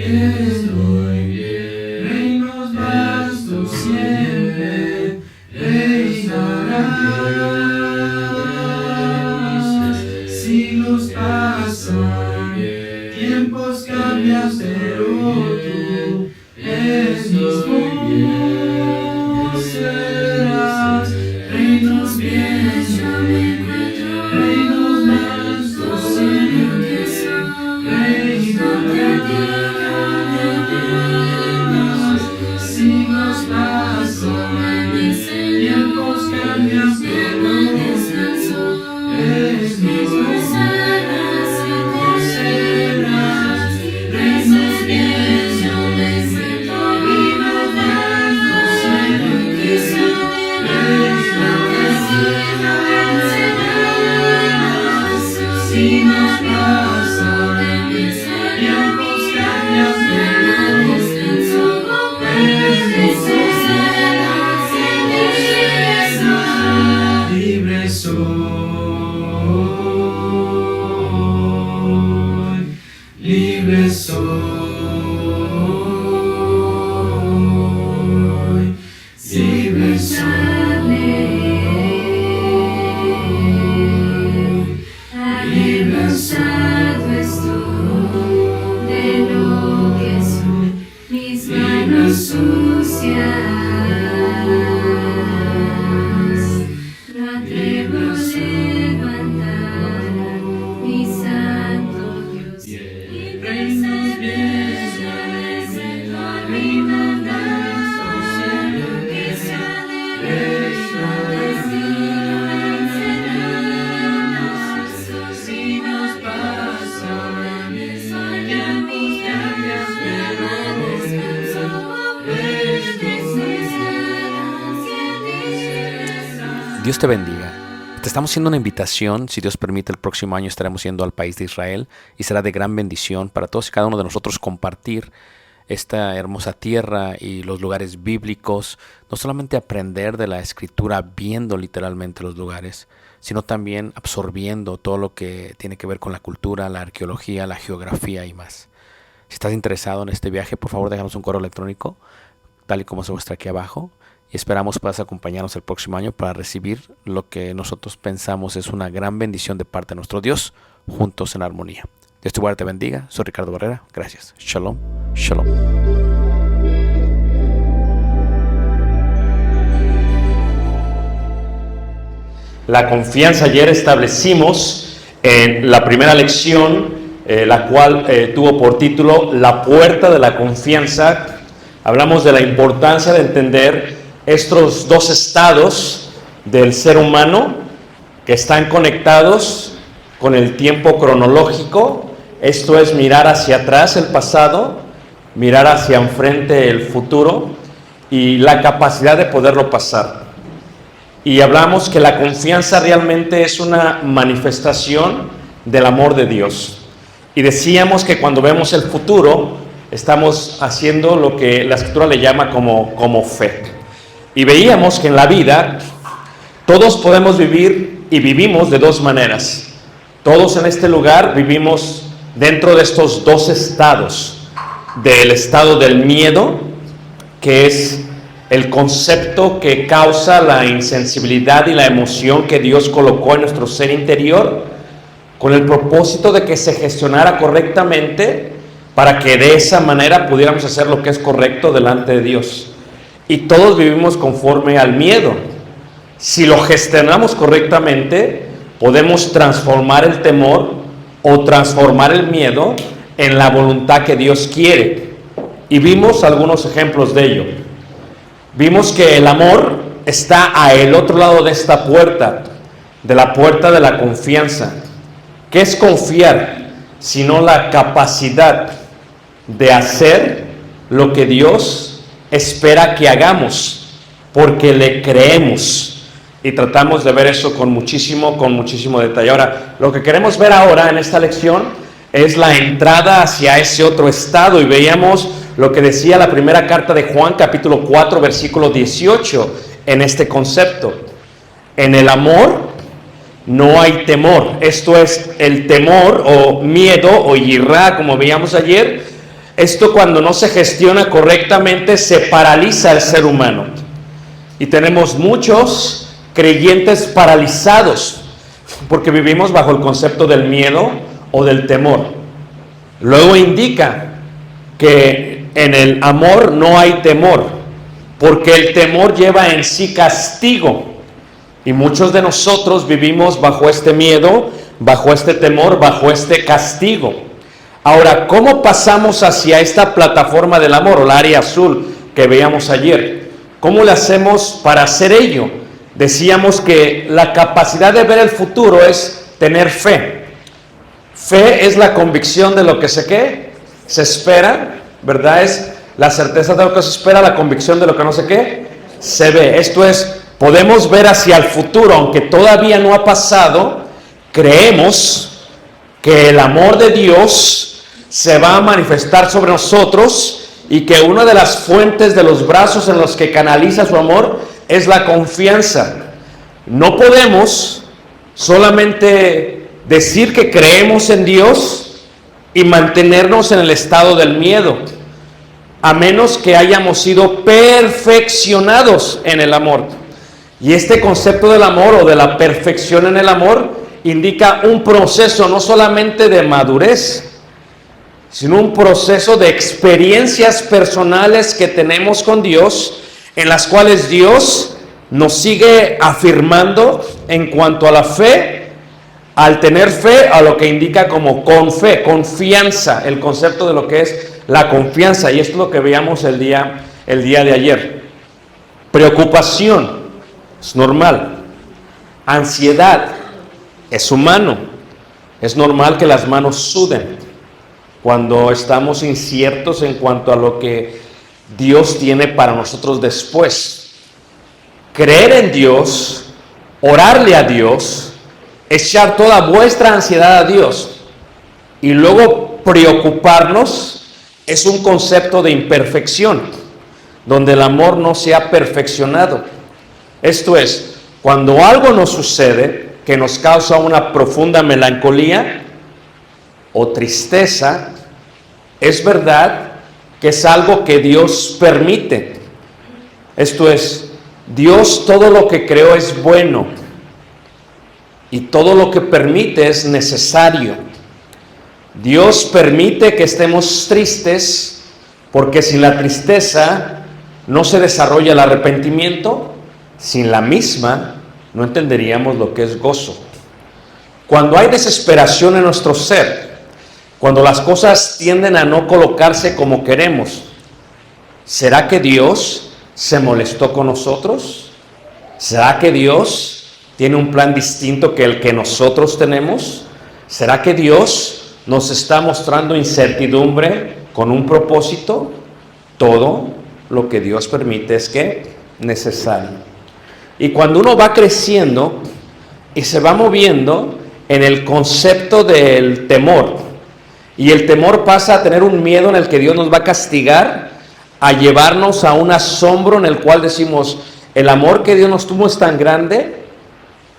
estoy bien. Reinos vastos siempre reinarás. Siglos pasan, tiempos cambian, pero tú eres mismo serás. Reinos bien, yo me encuentro. Reinos vastos siempre reinarás. Siglos pasan, tiempos cambian, pero eres mismo serás. Reinos bien, yo me encuentro. Reinos vastos siempre reinarás. Siglos pasan, tiempos cambian, pero eres mismo serás. Libre soy, libre soy, libre soy, Cansado estoy de lo que soy, mis manos sucias. No atrevo a levantar mi santo Dios. reinos bien, yo me encuentro. Reinos vastos siempre reinarás. Siglos pasan, tiempos cambian, pero eres mismo serás. Dios te bendiga. Te estamos haciendo una invitación. Si Dios permite, el próximo año estaremos yendo al país de Israel y será de gran bendición para todos y cada uno de nosotros compartir esta hermosa tierra y los lugares bíblicos. No solamente aprender de la Escritura viendo literalmente los lugares, sino también absorbiendo todo lo que tiene que ver con la cultura, la arqueología, la geografía y más. Si estás interesado en este viaje, por favor déjanos un correo electrónico, tal y como se muestra aquí abajo. Y esperamos puedas acompañarnos el próximo año para recibir lo que nosotros pensamos es una gran bendición de parte de nuestro Dios, juntos en armonía. Dios te guarde y te bendiga. Soy Ricardo Barrera. Gracias. Shalom. Shalom. La confianza ayer establecimos en la primera lección, la cual tuvo por título La puerta de la confianza. Hablamos de la importancia de entender estos dos estados del ser humano que están conectados con el tiempo cronológico. Esto es mirar hacia atrás el pasado, mirar hacia enfrente el futuro y la capacidad de poderlo pasar. Y hablamos que la confianza realmente es una manifestación del amor de Dios. Y decíamos que cuando vemos el futuro, estamos haciendo lo que la Escritura le llama como fe. Y veíamos que en la vida todos podemos vivir y vivimos de dos maneras. Todos en este lugar vivimos dentro de estos dos estados. Del estado del miedo, que es el concepto que causa la insensibilidad y la emoción que Dios colocó en nuestro ser interior, con el propósito de que se gestionara correctamente para que de esa manera pudiéramos hacer lo que es correcto delante de Dios. Y todos vivimos conforme al miedo. Si lo gestionamos correctamente, podemos transformar el temor o transformar el miedo en la voluntad que Dios quiere. Y vimos algunos ejemplos de ello. Vimos que el amor está al otro lado de esta puerta, de la puerta de la confianza. ¿Qué es confiar? Sino la capacidad de hacer lo que Dios espera que hagamos, porque le creemos. Y tratamos de ver eso con muchísimo detalle. Ahora, lo que queremos ver ahora en esta lección es la entrada hacia ese otro estado. Y veíamos lo que decía la primera carta de Juan, capítulo 4, versículo 18, en este concepto. En el amor no hay temor. Esto es, el temor o miedo o yirá, como veíamos ayer, Esto, cuando no se gestiona correctamente, se paraliza al ser humano. Y tenemos muchos creyentes paralizados porque vivimos bajo el concepto del miedo o del temor. Luego indica que en el amor no hay temor, porque el temor lleva en sí castigo. Y muchos de nosotros vivimos bajo este miedo, bajo este temor, bajo este castigo. Ahora, ¿cómo pasamos hacia esta plataforma del amor, o la área azul que veíamos ayer? ¿Cómo le hacemos para hacer ello? Decíamos que la capacidad de ver el futuro es tener fe. Fe es la convicción de lo que se espera, ¿verdad? Es la certeza de lo que se espera, la convicción de lo que no se ve. Esto es, podemos ver hacia el futuro, aunque todavía no ha pasado. Creemos que el amor de Dios se va a manifestar sobre nosotros y que una de las fuentes de los brazos en los que canaliza su amor es la confianza. No podemos solamente decir que creemos en Dios y mantenernos en el estado del miedo, a menos que hayamos sido perfeccionados en el amor. Y este concepto del amor o de la perfección en el amor indica un proceso no solamente de madurez, sino un proceso de experiencias personales que tenemos con Dios, en las cuales Dios nos sigue afirmando en cuanto a la fe, al tener fe, a lo que indica como con fe, confianza, el concepto de lo que es la confianza. Y esto es lo que veíamos el día de ayer. Preocupación es normal. Ansiedad es humano. Es normal que las manos suden cuando estamos inciertos en cuanto a lo que Dios tiene para nosotros después. Creer en Dios, orarle a Dios, echar toda vuestra ansiedad a Dios y luego preocuparnos es un concepto de imperfección, donde el amor no se ha perfeccionado. Esto es, cuando algo nos sucede que nos causa una profunda melancolía o tristeza, es verdad que es algo que Dios permite. Esto es, Dios todo lo que creó es bueno y todo lo que permite es necesario. Dios permite que estemos tristes porque sin la tristeza no se desarrolla el arrepentimiento. Sin la misma no entenderíamos lo que es gozo. Cuando hay desesperación en nuestro ser, cuando las cosas tienden a no colocarse como queremos, ¿será que Dios se molestó con nosotros? ¿Será que Dios tiene un plan distinto que el que nosotros tenemos? ¿Será que Dios nos está mostrando incertidumbre con un propósito? Todo lo que Dios permite es que necesario. Y cuando uno va creciendo y se va moviendo en el concepto del temor, y el temor pasa a tener un miedo en el que Dios nos va a castigar, a llevarnos a un asombro en el cual decimos, el amor que Dios nos tuvo es tan grande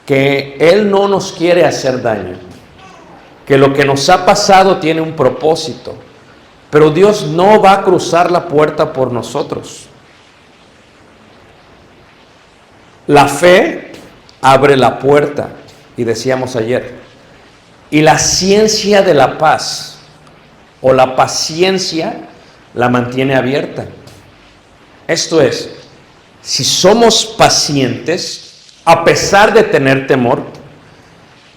que Él no nos quiere hacer daño, que lo que nos ha pasado tiene un propósito, pero Dios no va a cruzar la puerta por nosotros. La fe abre la puerta, y decíamos ayer, y la ciencia de la paz o la paciencia la mantiene abierta. Esto es, si somos pacientes a pesar de tener temor,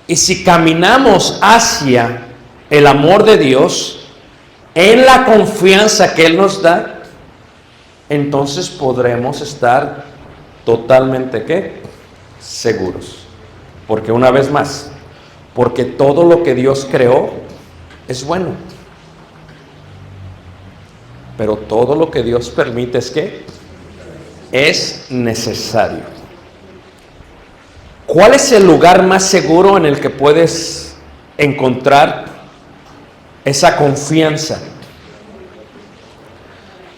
y si caminamos hacia el amor de Dios en la confianza que Él nos da, entonces podremos estar totalmente ¿qué? Seguros. Porque una vez más, porque todo lo que Dios creó es bueno, pero todo lo que Dios permite es ¿qué? Es necesario. ¿Cuál es el lugar más seguro en el que puedes encontrar esa confianza?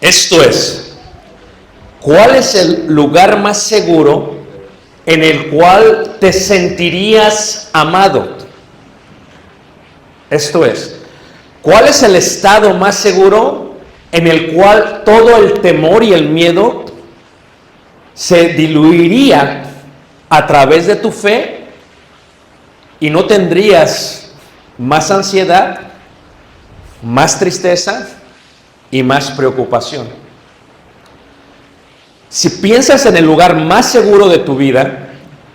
Esto es, ¿cuál es el lugar más seguro en el cual te sentirías amado? Esto es, ¿cuál es el estado más seguro en el cual todo el temor y el miedo se diluiría a través de tu fe y no tendrías más ansiedad, más tristeza y más preocupación. Si piensas en el lugar más seguro de tu vida,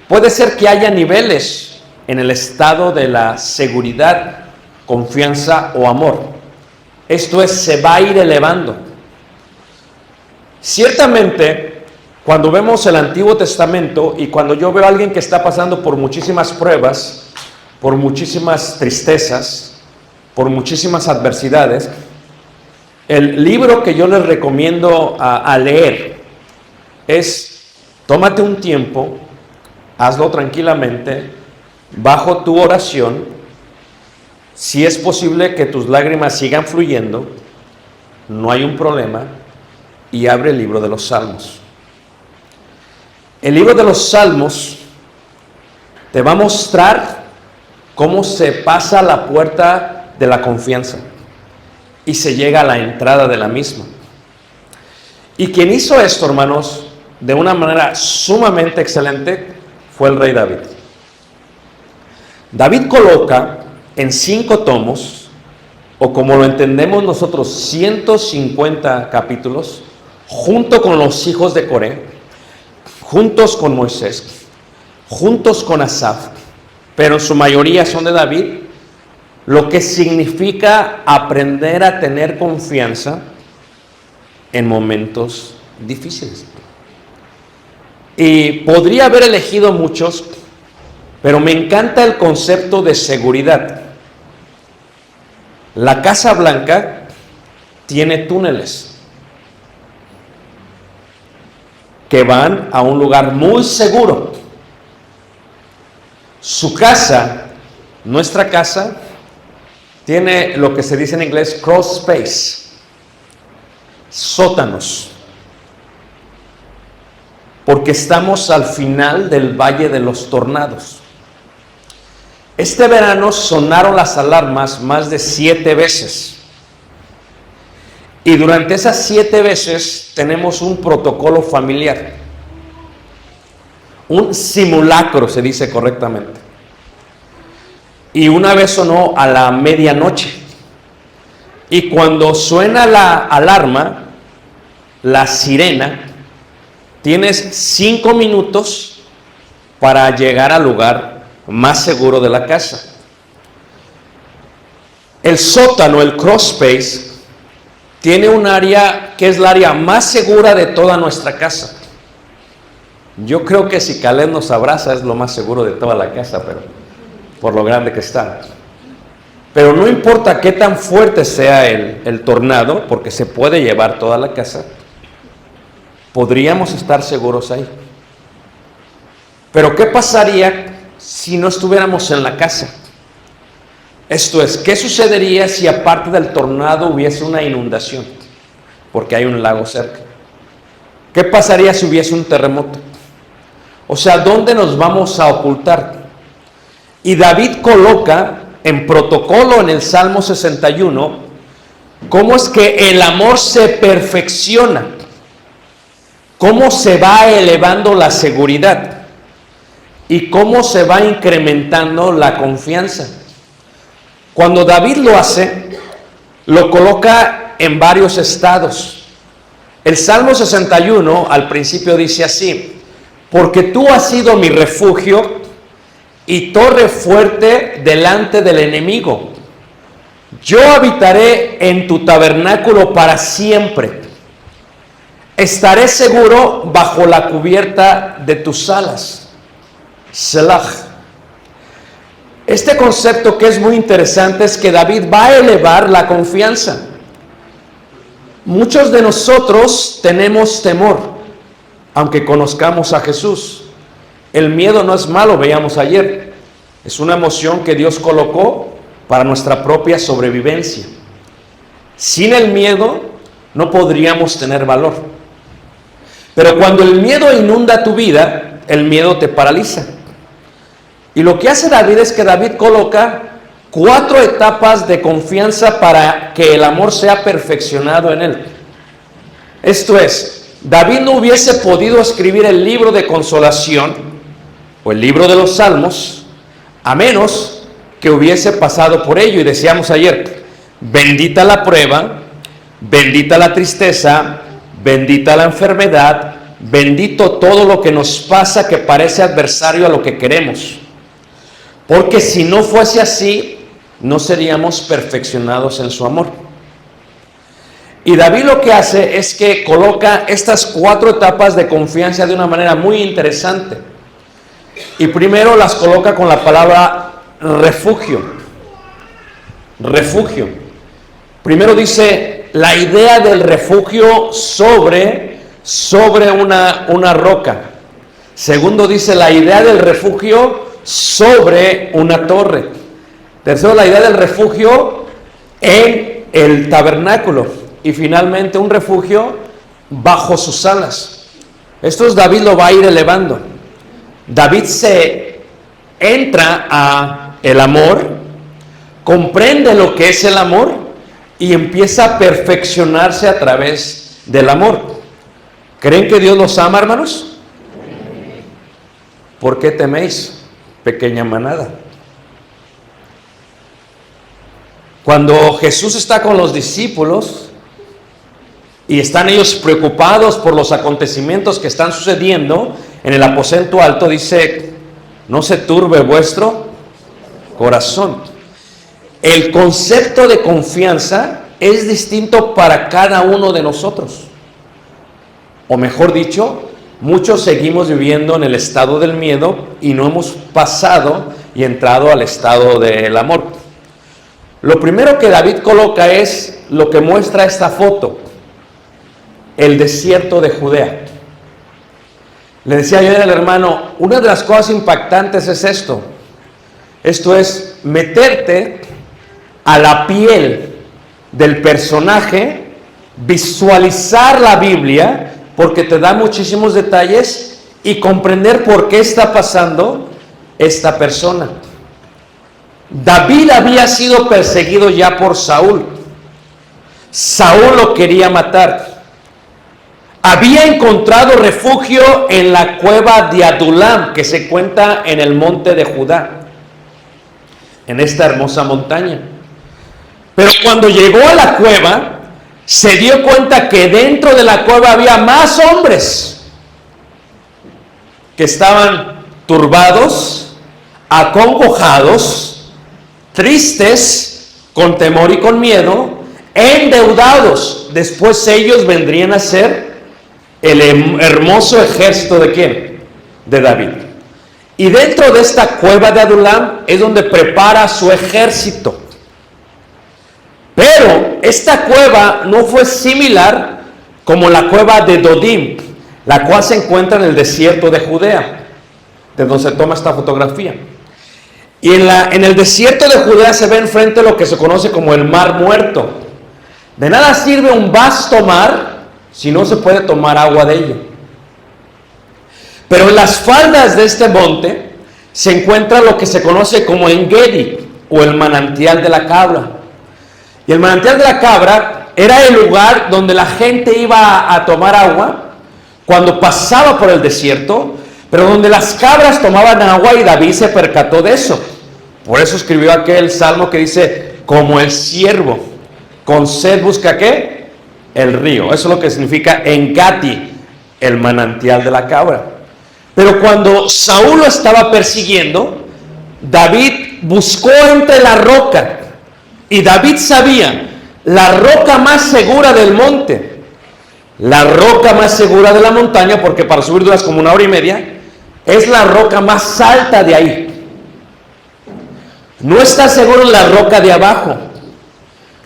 puede ser que haya niveles en el estado de la seguridad, confianza o amor. Esto es, se va a ir elevando. Ciertamente, cuando vemos el Antiguo Testamento y cuando yo veo a alguien que está pasando por muchísimas pruebas, por muchísimas tristezas, por muchísimas adversidades, el libro que yo les recomiendo a leer es: tómate un tiempo, hazlo tranquilamente, bajo tu oración, si es posible que tus lágrimas sigan fluyendo, no hay un problema, y abre el libro de los Salmos. El libro de los Salmos te va a mostrar cómo se pasa la puerta de la confianza y se llega a la entrada de la misma. Y quien hizo esto, hermanos, de una manera sumamente excelente, fue el rey David. David coloca en 5 tomos, o como lo entendemos nosotros, 150 capítulos, junto con los hijos de Coré, juntos con Moisés, juntos con Asaf, pero en su mayoría son de David, lo que significa aprender a tener confianza en momentos difíciles. Y podría haber elegido muchos, pero me encanta el concepto de seguridad. La Casa Blanca tiene túneles que van a un lugar muy seguro. Su casa, nuestra casa, tiene lo que se dice en inglés crawl space, sótanos, porque estamos al final del Valle de los Tornados. Este verano sonaron las alarmas más de 7 veces. Y durante esas 7 veces tenemos un protocolo familiar. Un simulacro, se dice correctamente. Y una vez sonó a la medianoche. Y cuando suena la alarma, la sirena, tienes 5 minutos para llegar al lugar más seguro de la casa. El sótano, el crawl space, tiene un área que es la área más segura de toda nuestra casa. Yo creo que si Caleb nos abraza es lo más seguro de toda la casa, pero por lo grande que está. Pero no importa qué tan fuerte sea el tornado, porque se puede llevar toda la casa, podríamos estar seguros ahí. Pero ¿qué pasaría si no estuviéramos en la casa? Esto es, ¿qué sucedería si aparte del tornado hubiese una inundación? Porque hay un lago cerca. ¿Qué pasaría si hubiese un terremoto? O sea, ¿dónde nos vamos a ocultar? Y David coloca en protocolo en el Salmo 61 cómo es que el amor se perfecciona, cómo se va elevando la seguridad y cómo se va incrementando la confianza. Cuando David lo hace, lo coloca en varios estados. El Salmo 61 al principio dice así: porque tú has sido mi refugio y torre fuerte delante del enemigo. Yo habitaré en tu tabernáculo para siempre. Estaré seguro bajo la cubierta de tus alas. Selah. Este concepto que es muy interesante es que David va a elevar la confianza. Muchos de nosotros tenemos temor, aunque conozcamos a Jesús. El miedo no es malo, veíamos ayer. Es una emoción que Dios colocó para nuestra propia sobrevivencia. Sin el miedo no podríamos tener valor. Pero cuando el miedo inunda tu vida, el miedo te paraliza. Y lo que hace David es que David coloca 4 etapas de confianza para que el amor sea perfeccionado en él. Esto es, David no hubiese podido escribir el libro de consolación o el libro de los Salmos a menos que hubiese pasado por ello. Y decíamos ayer, bendita la prueba, bendita la tristeza, bendita la enfermedad, bendito todo lo que nos pasa que parece adversario a lo que queremos. Porque si no fuese así, no seríamos perfeccionados en su amor. Y David lo que hace es que coloca estas 4 etapas de confianza de una manera muy interesante. Y primero las coloca con la palabra refugio. Refugio. Primero dice la idea del refugio sobre una roca. Segundo dice la idea del refugio sobre una torre. Tercero, la idea del refugio en el tabernáculo. Y finalmente un refugio bajo sus alas. Esto David lo va a ir elevando. David se entra a el amor, comprende lo que es el amor y empieza a perfeccionarse a través del amor. ¿Creen que Dios los ama, hermanos? ¿Por qué teméis, pequeña manada? Cuando Jesús está con los discípulos y están ellos preocupados por los acontecimientos que están sucediendo en el aposento alto, dice, no se turbe vuestro corazón. El concepto de confianza es distinto para cada uno de nosotros. O mejor dicho, muchos seguimos viviendo en el estado del miedo y no hemos pasado y entrado al estado del amor. Lo primero que David coloca es lo que muestra esta foto, el desierto de Judea. Le decía ayer al hermano, una de las cosas impactantes es esto. Esto es meterte a la piel del personaje, visualizar la Biblia, porque te da muchísimos detalles, y comprender por qué está pasando esta persona. David había sido perseguido ya por Saúl. Saúl lo quería matar. Había encontrado refugio en la cueva de Adulam, que se encuentra en el monte de Judá, en esta hermosa montaña. Pero cuando llegó a la cueva, se dio cuenta que dentro de la cueva había más hombres que estaban turbados, acongojados, tristes, con temor y con miedo, endeudados. Después ellos vendrían a ser el hermoso ejército ¿de quién? De David. Y dentro de esta cueva de Adulam es donde prepara su ejército. Pero esta cueva no fue similar como la cueva de Dodim, la cual se encuentra en el desierto de Judea, de donde se toma esta fotografía. Y en el desierto de Judea se ve enfrente lo que se conoce como el Mar Muerto. De nada sirve un vasto mar si no se puede tomar agua de ello. Pero en las faldas de este monte se encuentra lo que se conoce como Engedi, o el manantial de la cabra. Y el manantial de la cabra era el lugar donde la gente iba a tomar agua cuando pasaba por el desierto, pero donde las cabras tomaban agua, y David se percató de eso. Por eso escribió aquel salmo que dice, como el siervo, con sed busca ¿qué? El río. Eso es lo que significa Engati, el manantial de la cabra. Pero cuando Saúl lo estaba persiguiendo, David buscó entre la roca, y David sabía, la roca más segura del monte, la roca más segura de la montaña, porque para subir duras como 1 hora y media, es la roca más alta de ahí. No está seguro en la roca de abajo,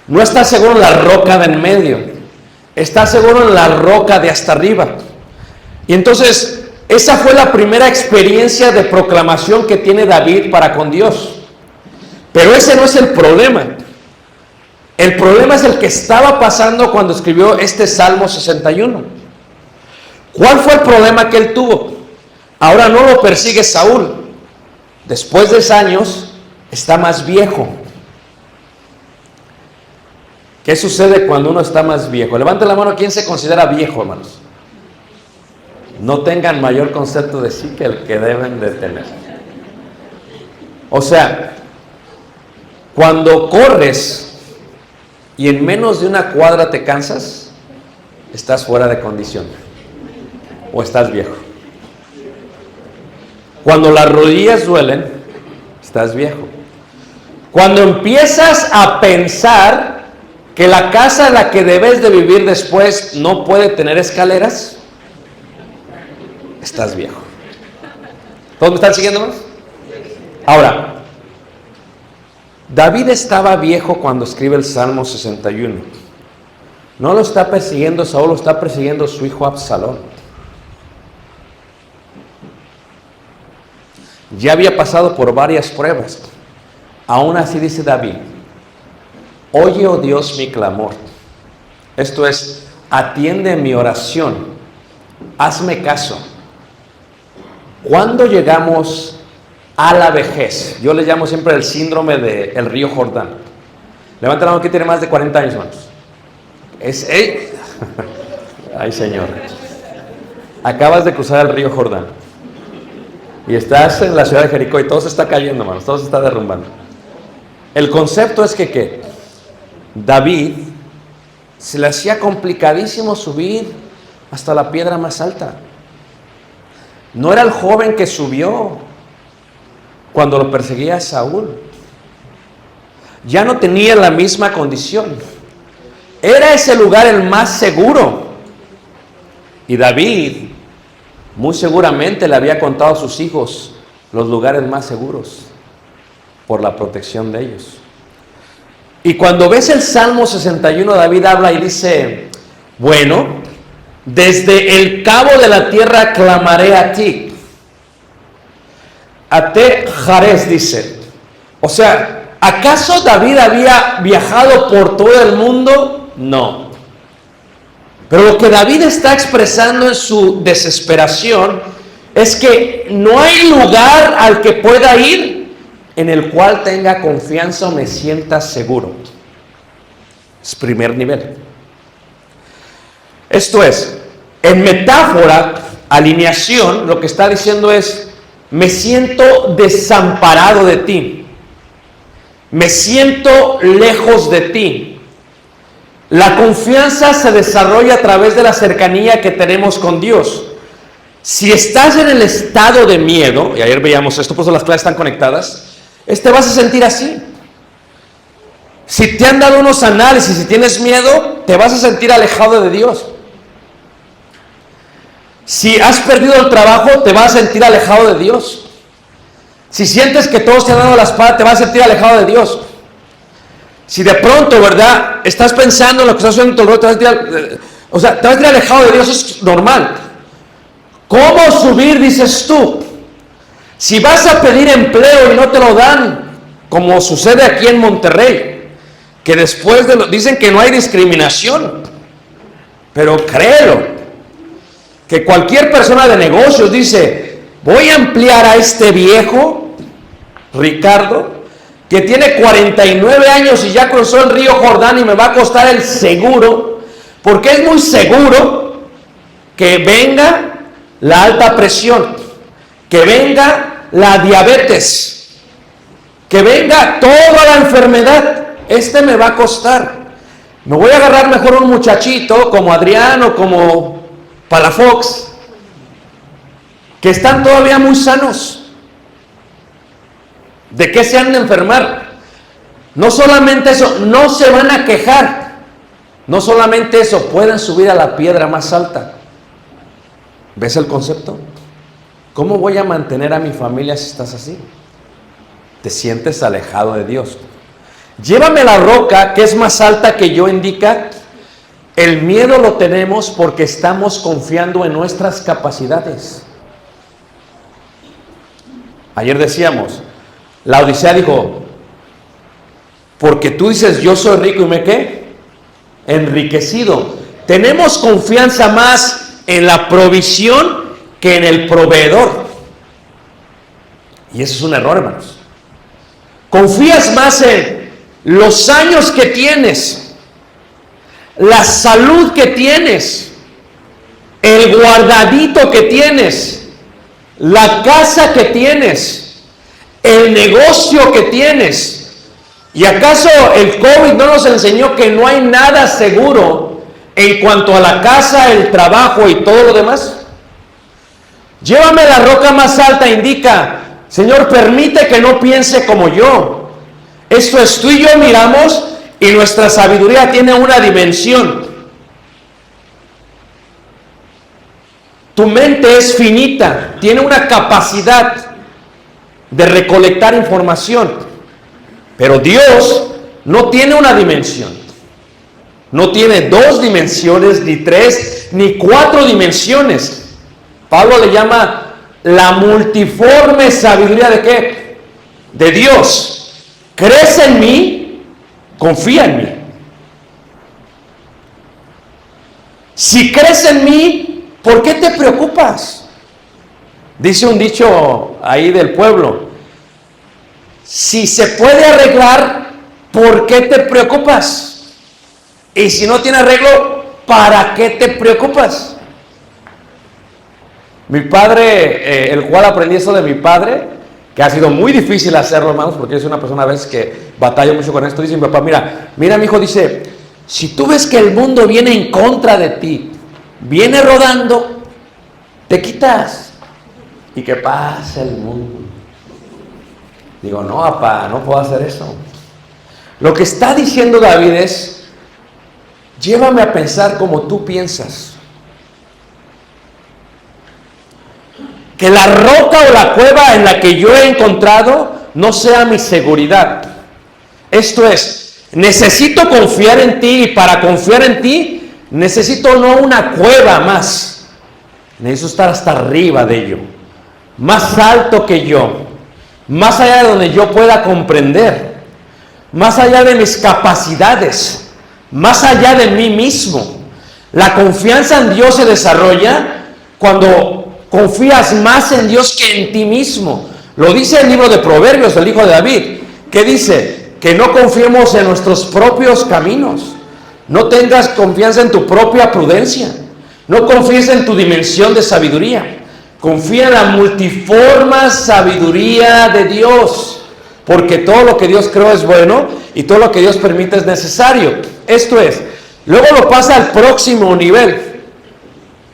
no está seguro en la roca de en medio, está seguro en la roca de hasta arriba. Y entonces, esa fue la primera experiencia de proclamación que tiene David para con Dios. Pero ese no es el problema. El problema es el que estaba pasando cuando escribió este Salmo 61. ¿Cuál fue el problema que él tuvo? Ahora no lo persigue Saúl. Después de años, está más viejo. ¿Qué sucede cuando uno está más viejo? Levante la mano, ¿quién se considera viejo, hermanos? No tengan mayor concepto de sí que el que deben de tener. O sea, cuando corres y en menos de una cuadra te cansas, estás fuera de condición o estás viejo. Cuando las rodillas duelen, estás viejo. Cuando empiezas a pensar que la casa en la que debes de vivir después no puede tener escaleras, estás viejo. ¿Todos me están siguiendo más? Ahora, David estaba viejo cuando escribe el Salmo 61. No lo está persiguiendo Saúl, lo está persiguiendo su hijo Absalón. Ya había pasado por varias pruebas. Aún así dice David: oye, oh Dios, mi clamor. Esto es, atiende mi oración. Hazme caso. ¿Cuándo llegamos a la vejez? Yo le llamo siempre el síndrome del río Jordán. Levanta la mano que tiene más de 40 años, hermanos. Ay, Señor. Acabas de cruzar el río Jordán y estás en la ciudad de Jericó y todo se está cayendo, hermanos, todo se está derrumbando. El concepto es que David se le hacía complicadísimo subir hasta la piedra más alta. No era el joven que subió cuando lo perseguía Saúl. Ya no tenía la misma condición. Era ese lugar el más seguro. Y David muy seguramente le había contado a sus hijos los lugares más seguros por la protección de ellos. Y cuando ves el Salmo 61, David habla y dice: bueno, desde el cabo de la tierra clamaré a ti. Ate Jarez dice. O sea, ¿acaso David había viajado por todo el mundo? No. Pero lo que David está expresando en su desesperación es que no hay lugar al que pueda ir en el cual tenga confianza o me sienta seguro. Es primer nivel. Esto es, en metáfora, alineación, lo que está diciendo es: me siento desamparado de ti. Me siento lejos de ti. La confianza se desarrolla a través de la cercanía que tenemos con Dios. Si estás en el estado de miedo, y ayer veíamos esto, por eso las clases están conectadas, te vas a sentir así. Si te han dado unos análisis y tienes miedo, te vas a sentir alejado de Dios. Si has perdido el trabajo, te vas a sentir alejado de Dios. Si sientes que todos te han dado la espada, te vas a sentir alejado de Dios. Si de pronto, ¿verdad?, estás pensando en lo que estás haciendo, te vas a sentir alejado de Dios, es normal. ¿Cómo subir, dices tú? Si vas a pedir empleo y no te lo dan, como sucede aquí en Monterrey, que después dicen que no hay discriminación, pero créelo, que cualquier persona de negocios dice: voy a ampliar a este viejo, Ricardo, que tiene 49 años y ya cruzó el río Jordán y me va a costar el seguro, porque es muy seguro que venga la alta presión, que venga la diabetes, que venga toda la enfermedad. Me va a costar. Me voy a agarrar mejor un muchachito como Adrián o como Palafox, que están todavía muy sanos. ¿De qué se han de enfermar? No solamente eso, no se van a quejar. No solamente eso, pueden subir a la piedra más alta. ¿Ves el concepto? ¿Cómo voy a mantener a mi familia si estás así? Te sientes alejado de Dios. Llévame a la roca que es más alta que yo, indica. El miedo lo tenemos porque estamos confiando en nuestras capacidades. Ayer decíamos, la Odisea dijo: porque tú dices yo soy rico y me ¿qué? Enriquecido. Tenemos confianza más en la provisión que en el proveedor. Y eso es un error, hermanos. Confías más en los años que tienes la salud que tienes, el guardadito que tienes, la casa que tienes, el negocio que tienes. ¿Y acaso el COVID no nos enseñó que no hay nada seguro en cuanto a la casa, el trabajo y todo lo demás? Llévame a la roca más alta indica, Señor, permite que no piense como yo. Esto es, tú y yo miramos y nuestra sabiduría tiene una dimensión. Tu mente es finita, tiene una capacidad de recolectar información, pero Dios no tiene una dimensión, no tiene 2 dimensiones, ni 3, ni 4 dimensiones. Pablo le llama la multiforme sabiduría de ¿qué? De Dios. ¿Crees en mí? Confía en mí. Si crees en mí, ¿por qué te preocupas? Dice un dicho ahí del pueblo, si se puede arreglar, ¿por qué te preocupas? Y si no tiene arreglo, ¿para qué te preocupas? Mi padre, el cual aprendí eso de mi padre, que ha sido muy difícil hacerlo, hermanos, porque yo soy una persona a veces que batalla mucho con esto. Dice mi papá, mira mi hijo, dice, si tú ves que el mundo viene en contra de ti, viene rodando, te quitas y que pase el mundo. Digo, no, papá, no puedo hacer eso. Lo que está diciendo David es, llévame a pensar como tú piensas. Que la roca o la cueva en la que yo he encontrado no sea mi seguridad. Esto es, necesito confiar en ti, y para confiar en ti necesito no una cueva más, necesito estar hasta arriba de ello, más alto que yo, más allá de donde yo pueda comprender, más allá de mis capacidades, más allá de mí mismo. La confianza en Dios se desarrolla cuando confías más en Dios que en ti mismo. Lo dice el libro de Proverbios, el hijo de David, que dice que no confiemos en nuestros propios caminos. No tengas confianza en tu propia prudencia. No confíes en tu dimensión de sabiduría. Confía en la multiforme sabiduría de Dios, porque todo lo que Dios creó es bueno y todo lo que Dios permite es necesario. Esto es, luego lo pasa al próximo nivel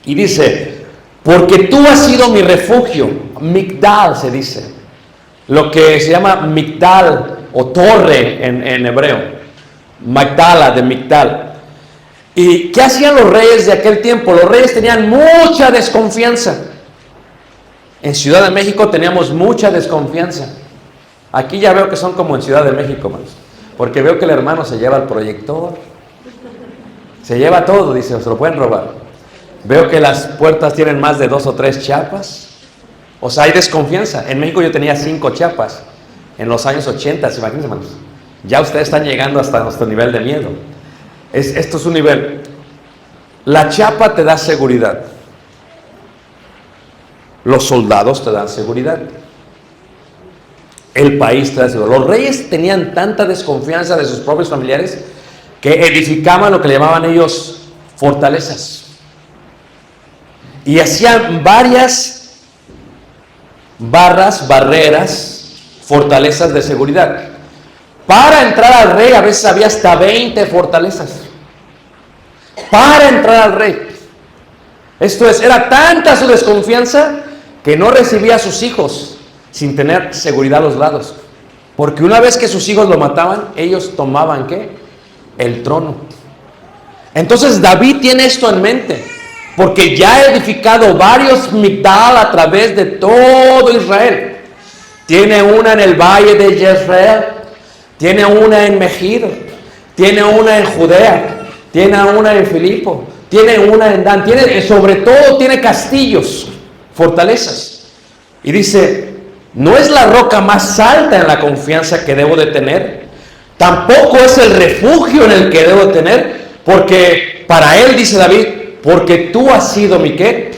y dice, porque tú has sido mi refugio. Migdal se dice, lo que se llama Migdal o torre en hebreo, Magdala de Migdal. ¿Y qué hacían los reyes de aquel tiempo? Los reyes tenían mucha desconfianza. En Ciudad de México teníamos mucha desconfianza. Aquí ya veo que son como en Ciudad de México, más, porque veo que el hermano se lleva el proyector, se lleva todo, dice, se lo pueden robar. Veo que las puertas tienen más de 2 o 3 chapas. O sea, hay desconfianza. En México yo tenía 5 chapas en los años 80, imagínense, hermanos. Ya ustedes están llegando hasta nuestro nivel de miedo. Esto es un nivel. La chapa te da seguridad. Los soldados te dan seguridad. El país te da seguridad. Los reyes tenían tanta desconfianza de sus propios familiares que edificaban lo que le llamaban ellos fortalezas. Y hacían varias barreras, fortalezas de seguridad. Para entrar al rey a veces había hasta 20 fortalezas. Para entrar al rey. Esto es, era tanta su desconfianza que no recibía a sus hijos sin tener seguridad a los lados. Porque una vez que sus hijos lo mataban, ellos tomaban ¿qué? El trono. Entonces David tiene esto en mente, porque ya ha edificado varios Migdal a través de todo Israel. Tiene una en el valle de Jezreel, tiene una en Megiddo, tiene una en Judea, tiene una en Filipo, tiene una en Dan, sobre todo tiene castillos, fortalezas. Y dice, no es la roca más alta en la confianza que debo de tener, tampoco es el refugio en el que debo de tener, porque para él, dice David, porque tú has sido mi ¿qué?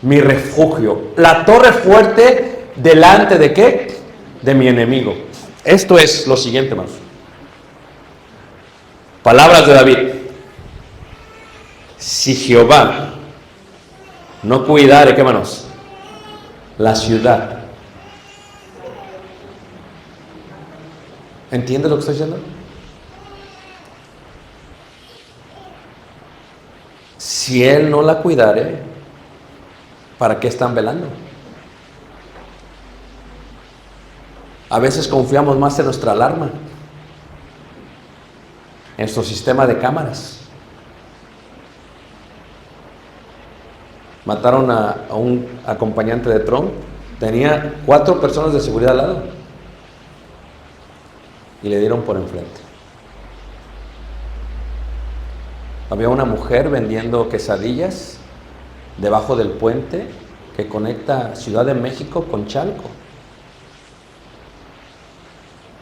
Mi refugio, la torre fuerte delante de ¿qué? De mi enemigo. Esto es lo siguiente, hermanos. Palabras de David. Si Jehová no cuidare, ¿qué manos? La ciudad. ¿Entiendes lo que estoy diciendo? Si Él no la cuidare, ¿para qué están velando? A veces confiamos más en nuestra alarma, en nuestro sistema de cámaras. Mataron a un acompañante de Trump, tenía 4 personas de seguridad al lado y le dieron por enfrente. Había una mujer vendiendo quesadillas debajo del puente que conecta Ciudad de México con Chalco.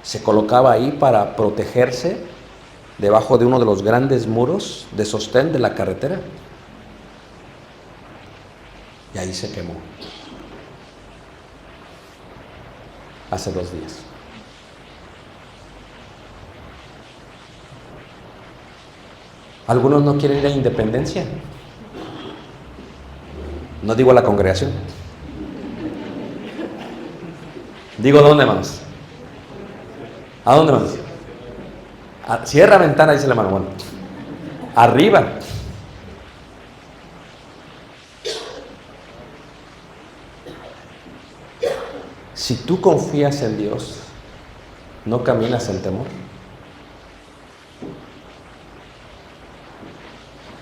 Se colocaba ahí para protegerse debajo de uno de los grandes muros de sostén de la carretera. Y ahí se quemó. Hace 2 días. Algunos no quieren ir a Independencia. No digo a la congregación. Digo, ¿dónde más? ¿A dónde más? Cierra ventana, dice la mano. Bueno, arriba. Si tú confías en Dios, no caminas en temor.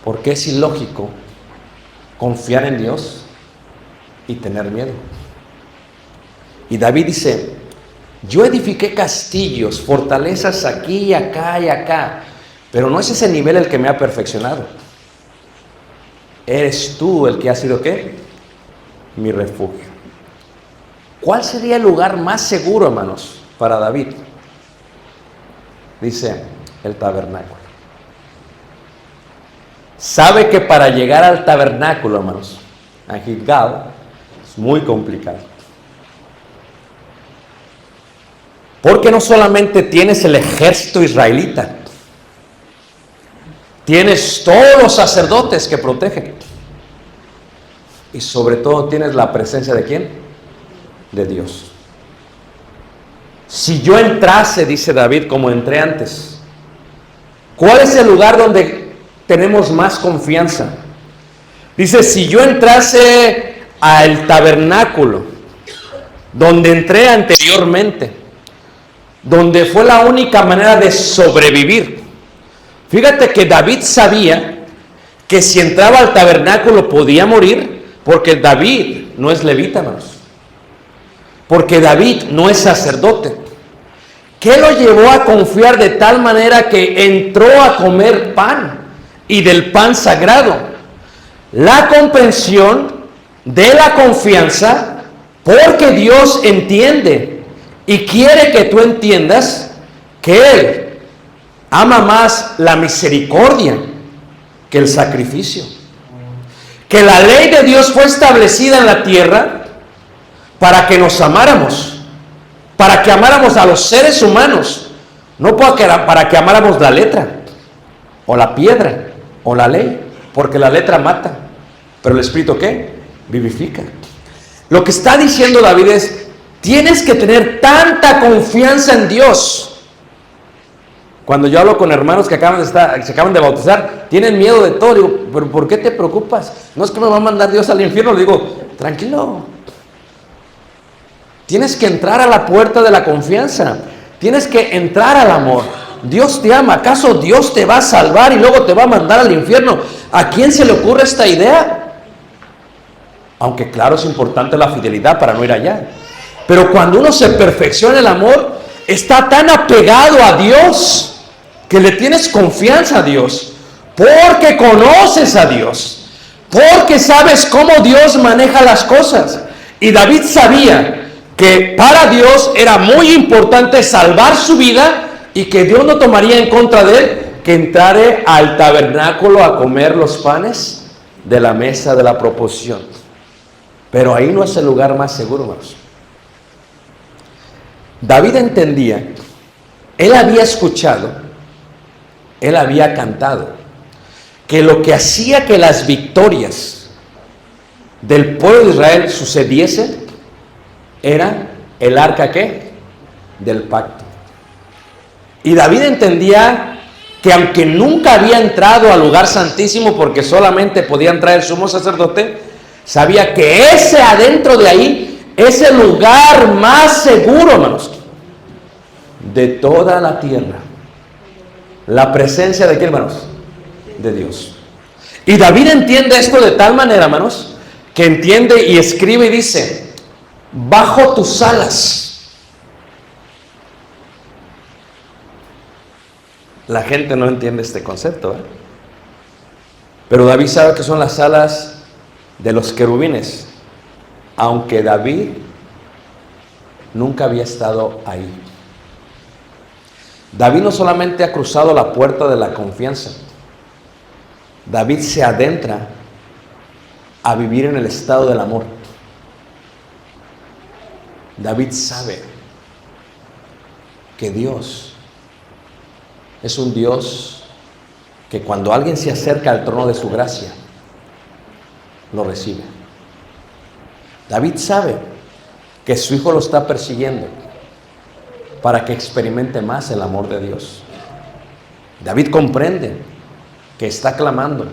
Porque es ilógico confiar en Dios y tener miedo. Y David dice: yo edifiqué castillos, fortalezas aquí, acá y acá, pero no es ese nivel el que me ha perfeccionado. Eres tú el que ha sido, ¿qué? Mi refugio. ¿Cuál sería el lugar más seguro, hermanos, para David? Dice, el tabernáculo. Sabe que para llegar al tabernáculo, hermanos, a Gilgal, es muy complicado. Porque no solamente tienes el ejército israelita, tienes todos los sacerdotes que protegen. Y sobre todo tienes la presencia ¿de quién? De Dios. Si yo entrase, dice David, como entré antes, ¿cuál es el lugar donde tenemos más confianza? Dice, si yo entrase al tabernáculo, donde entré anteriormente, donde fue la única manera de sobrevivir. Fíjate que David sabía que si entraba al tabernáculo podía morir, porque David no es levita, hermanos. Porque David no es sacerdote. ¿Qué lo llevó a confiar de tal manera que entró a comer pan y del pan sagrado? La comprensión de la confianza, porque Dios entiende y quiere que tú entiendas que Él ama más la misericordia que el sacrificio. Que la ley de Dios fue establecida en la tierra para que nos amáramos, para que amáramos a los seres humanos, no para que amáramos la letra, o la piedra, o la ley, porque la letra mata, pero el Espíritu ¿qué? Vivifica. Lo que está diciendo David es, tienes que tener tanta confianza en Dios. Cuando yo hablo con hermanos que se acaban de bautizar, tienen miedo de todo, digo, pero ¿por qué te preocupas? No es que me va a mandar Dios al infierno, le digo, tranquilo. Tienes que entrar a la puerta de la confianza. Tienes que entrar al amor. Dios te ama. ¿Acaso Dios te va a salvar y luego te va a mandar al infierno? ¿A quién se le ocurre esta idea? Aunque claro, es importante la fidelidad para no ir allá. Pero cuando uno se perfecciona el amor, está tan apegado a Dios que le tienes confianza a Dios. Porque conoces a Dios. Porque sabes cómo Dios maneja las cosas. Y David sabía que para Dios era muy importante salvar su vida y que Dios no tomaría en contra de él que entrare al tabernáculo a comer los panes de la mesa de la proposición. Pero ahí no es el lugar más seguro, hermanos. David entendía, él había escuchado, él había cantado que lo que hacía que las victorias del pueblo de Israel sucediese era el arca, ¿qué? Del pacto. Y David entendía que aunque nunca había entrado al lugar santísimo, porque solamente podía entrar el sumo sacerdote, sabía que ese adentro de ahí es el lugar más seguro, hermanos, de toda la tierra. La presencia de ¿quién, hermanos? De Dios. Y David entiende esto de tal manera, hermanos, que entiende y escribe y dice: bajo tus alas. La gente no entiende este concepto, ¿eh? Pero David sabe que son las alas de los querubines, aunque David nunca había estado ahí. David no solamente ha cruzado la puerta de la confianza, David se adentra a vivir en el estado del amor. David sabe que Dios es un Dios que cuando alguien se acerca al trono de su gracia, lo recibe. David sabe que su hijo lo está persiguiendo para que experimente más el amor de Dios. David comprende que está clamando.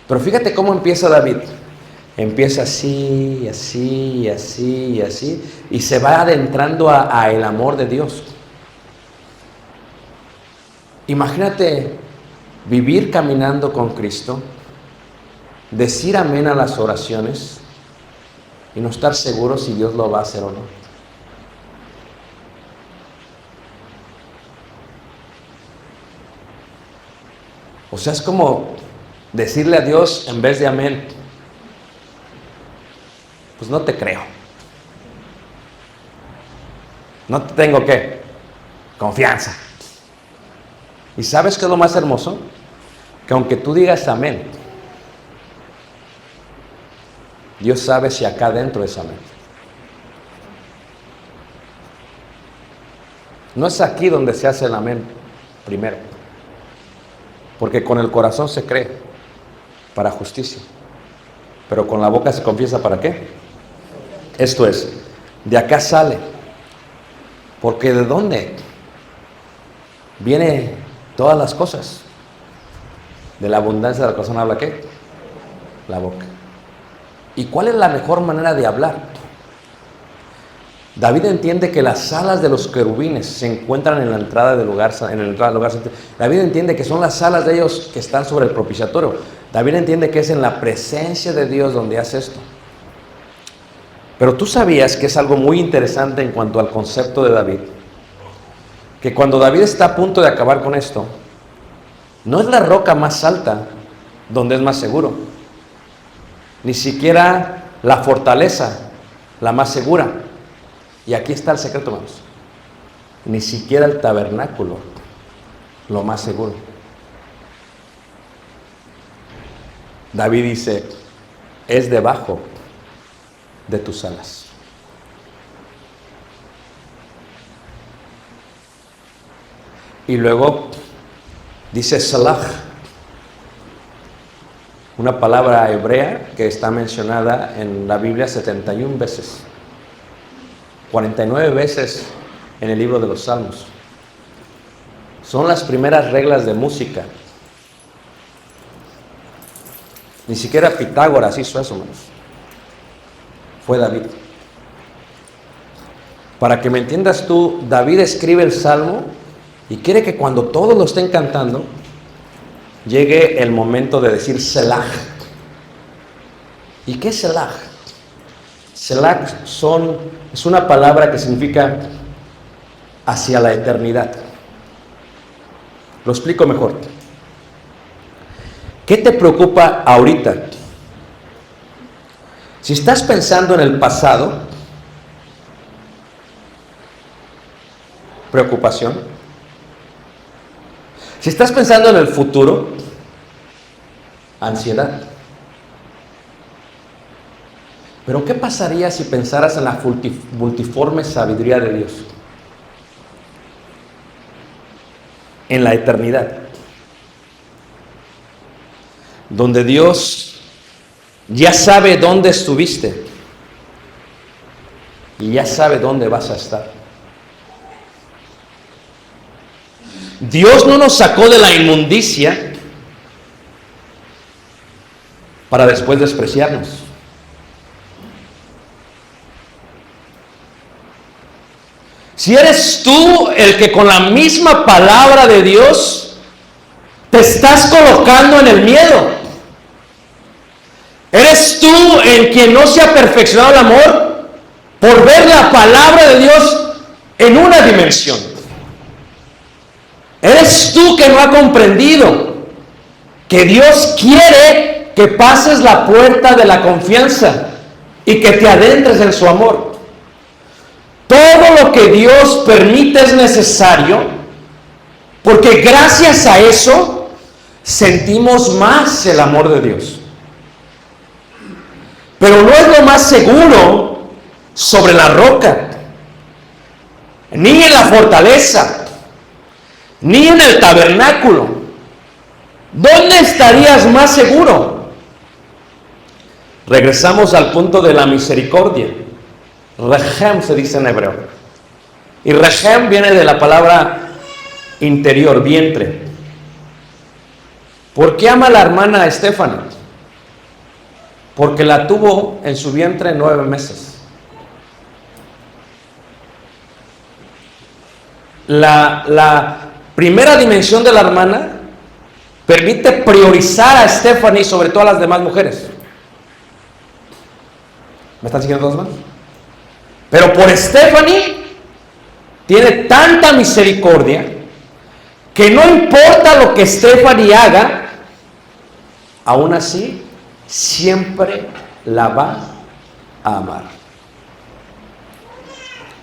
Pero fíjate cómo empieza David. Empieza así, así, así, así, y se va adentrando a el amor de Dios. Imagínate vivir caminando con Cristo, decir amén a las oraciones y no estar seguro si Dios lo va a hacer o no. O sea, es como decirle a Dios en vez de amén: pues no te creo. No te tengo ¿qué? Confianza. ¿Y sabes qué es lo más hermoso? Que aunque tú digas amén, Dios sabe si acá adentro es amén. No es aquí donde se hace el amén primero, porque con el corazón se cree para justicia, pero con la boca se confiesa ¿para qué? Esto es, de acá sale, porque ¿de dónde viene todas las cosas? De la abundancia de la corazón habla ¿qué? La boca. ¿Y cuál es la mejor manera de hablar? David entiende que las alas de los querubines se encuentran en la entrada del lugar, en la entrada del lugar santo. David entiende que son las alas de ellos que están sobre el propiciatorio. David entiende que es en la presencia de Dios donde hace esto. Pero tú sabías que es algo muy interesante en cuanto al concepto de David, que cuando David está a punto de acabar con esto, no es la roca más alta donde es más seguro, ni siquiera la fortaleza la más segura. Y aquí está el secreto, hermanos: ni siquiera el tabernáculo lo más seguro. David dice: es debajo de tus alas. Y luego dice Salah, una palabra hebrea que está mencionada en la Biblia 71 veces, 49 veces en el libro de los Salmos. Son las primeras reglas de música. Ni siquiera Pitágoras hizo eso, hermanos. Fue David. Para que me entiendas tú, David escribe el Salmo y quiere que cuando todos lo estén cantando, llegue el momento de decir Selah. ¿Y qué es Selah? Selah es una palabra que significa hacia la eternidad. Lo explico mejor. ¿Qué te preocupa ahorita? Si estás pensando en el pasado, preocupación. Si estás pensando en el futuro, ansiedad. Pero ¿qué pasaría si pensaras en la multiforme sabiduría de Dios? En la eternidad. donde Dios ya sabe dónde estuviste y ya sabe dónde vas a estar. Dios no nos sacó de la inmundicia para después despreciarnos. Si eres tú el que con la misma palabra de Dios te estás colocando en el miedo, eres tú el quien no se ha perfeccionado el amor por ver la palabra de Dios en una dimensión. Eres tú que no ha comprendido que Dios quiere que pases la puerta de la confianza y que te adentres en su amor. Todo lo que Dios permite es necesario, porque gracias a eso sentimos más el amor de Dios. Pero no es lo más seguro sobre la roca, ni en la fortaleza, ni en el tabernáculo. ¿Dónde estarías más seguro? Regresamos al punto de la misericordia. Rehem se dice en hebreo. Y Rehem viene de la palabra interior, vientre. ¿Por qué ama la hermana a Stephanie? Porque la tuvo en su vientre 9 meses. La primera dimensión de la hermana permite priorizar a Stephanie sobre todas las demás mujeres. ¿Me están siguiendo todos más? Pero por Stephanie tiene tanta misericordia que no importa lo que Stephanie haga, aún así siempre la va a amar.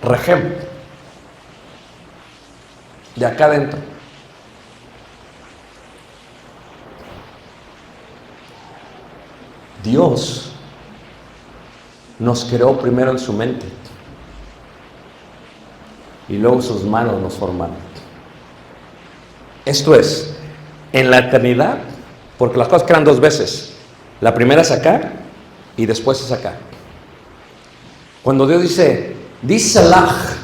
Rehem, de acá adentro. Dios nos creó primero en su mente y luego sus manos nos formaron. Esto es, en la eternidad, porque las cosas crean 2 veces. La primera es acá y después es acá. Cuando Dios dice Disalach,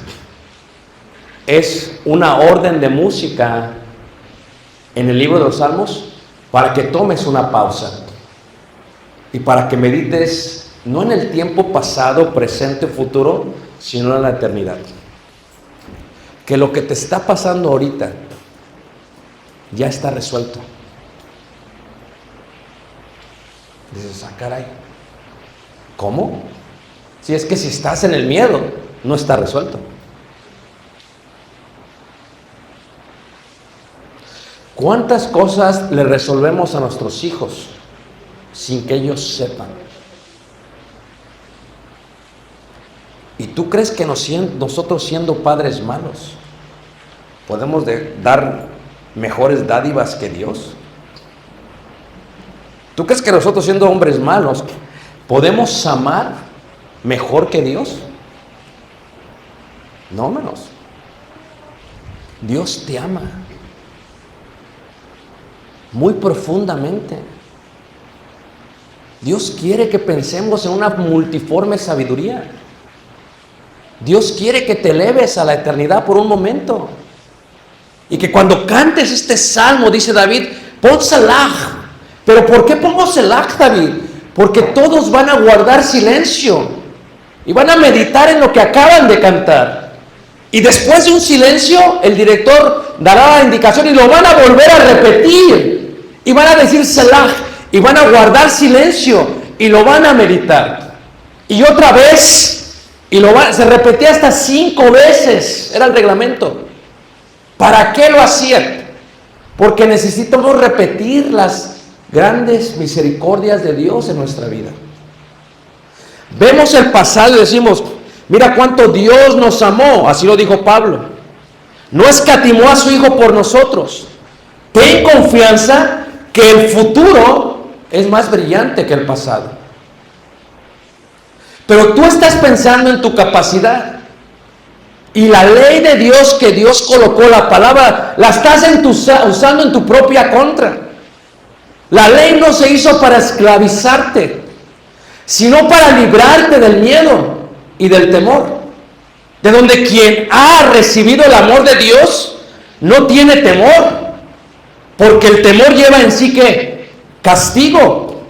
es una orden de música en el libro de los Salmos para que tomes una pausa y para que medites no en el tiempo pasado, presente, futuro, sino en la eternidad. Que lo que te está pasando ahorita ya está resuelto. Dices, caray, ¿cómo? Si es que si estás en el miedo, no está resuelto. ¿Cuántas cosas le resolvemos a nuestros hijos sin que ellos sepan? ¿Y tú crees que nosotros siendo padres malos podemos dar mejores dádivas que Dios? ¿Tú crees que nosotros siendo hombres malos podemos amar mejor que Dios? No menos. Dios te ama muy profundamente. Dios quiere que pensemos en una multiforme sabiduría. Dios quiere que te eleves a la eternidad por un momento. Y que cuando cantes este salmo, dice David, pon Selah. ¿Pero por qué pongo Selah, David? Porque todos van a guardar silencio y van a meditar en lo que acaban de cantar. Y después de un silencio, el director dará la indicación y lo van a volver a repetir. Y van a decir Selah y van a guardar silencio y lo van a meditar. Y otra vez, se repetía hasta 5 veces, era el reglamento. ¿Para qué lo hacían? Porque necesitamos repetir las grandes misericordias de Dios en nuestra vida. Vemos el pasado y decimos, mira cuánto Dios nos amó, así lo dijo Pablo. No escatimó a su Hijo por nosotros. Ten confianza que el futuro es más brillante que el pasado. Pero tú estás pensando en tu capacidad. Y la ley de Dios que Dios colocó, la palabra, la estás usando en tu propia contra. La ley no se hizo para esclavizarte, sino para librarte del miedo y del temor. De donde quien ha recibido el amor de Dios no tiene temor, porque el temor lleva en sí ¿qué? Castigo.